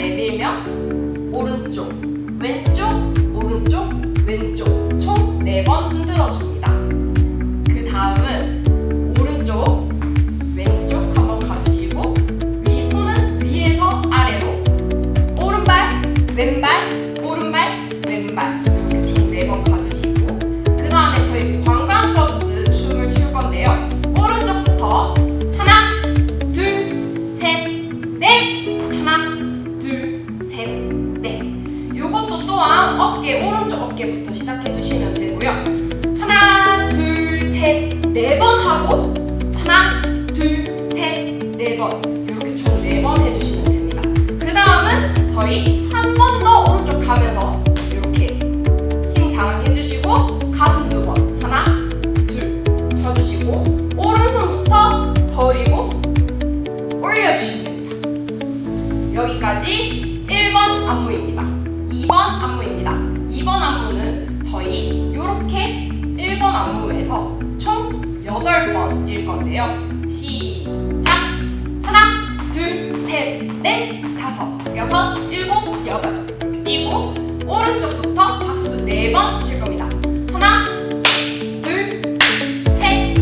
내밀면 오른쪽, 왼쪽, 오른쪽, 왼쪽 총 4번 흔들어 줍니다. 그 다음은 오른쪽, 왼쪽 한번 가주시고 위 손은 위에서 아래로 오른발, 왼발, 오른발, 왼발 이렇게 총 4번 가주시고 그 다음에 저희 관광버스 춤을 출 건데요. 오른쪽부터 하나, 둘, 셋, 넷 하나, 둘, 셋, 넷 요것도 또한 오른쪽 어깨부터 시작해 주시면 되고요. 하나, 둘, 셋, 4번 하고 하나, 둘, 셋, 4번 이렇게 총 4번 해주시면 됩니다. 그 다음은 저희 한 번 더 오른쪽 가면서 이렇게 힘 자랑해 주시고 가슴 2번 하나, 둘 쳐주시고 오른손부터 버리고 올려주시면 됩니다. 여기까지 1번 안무입니다. 2번 안무입니다. 2번 안무는 저희 이렇게 1번 안무에서 총 8번 뛸 건데요. 시작! 하나, 둘, 셋, 넷, 다섯, 여섯, 일곱, 여덟 이렇게 뛰고 오른쪽부터 박수 4번 칠 겁니다. 하나, 둘, 셋,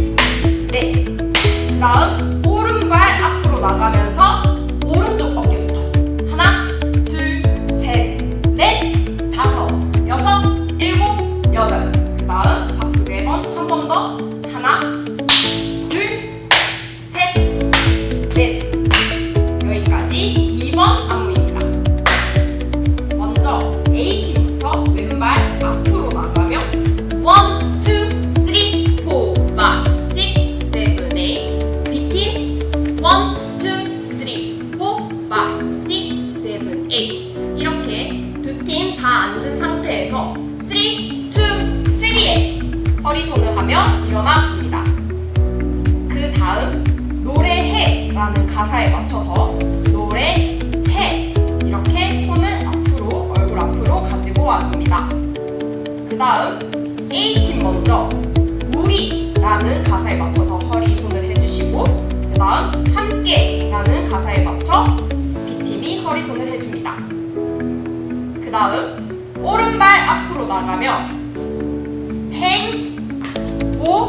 넷. 그 다음 오른발 앞으로 나가면서 오른쪽 어깨부터 하나, 둘, 셋, 넷, 다섯, 여섯, 일곱, 여덟. 그 다음 박수 4번 한 번 더. 하나, 둘, 셋, 넷. 여기까지 2번 안무입니다. 먼저 A팀부터 왼발 앞으로 나가며 1, 2, 3, 4, 5, 6, 7, 8. B팀 1, 2, 3, 4, 5, 6, 7, 8. 이렇게 두 팀 다 앉은 상태에서 3, 2, 3에 허리손을 하며 일어나 줍니다. 그 다음 노래해라는 가사에 맞춰서 노래해 이렇게 손을 앞으로 얼굴 앞으로 가지고 와줍니다. 그 다음 A팀 먼저 우리라는 가사에 맞춰서 허리 손을 해주시고 그 다음 함께라는 가사에 맞춰 B팀이 허리 손을 해줍니다. 그 다음 오른발 앞으로 나가며 행, 오,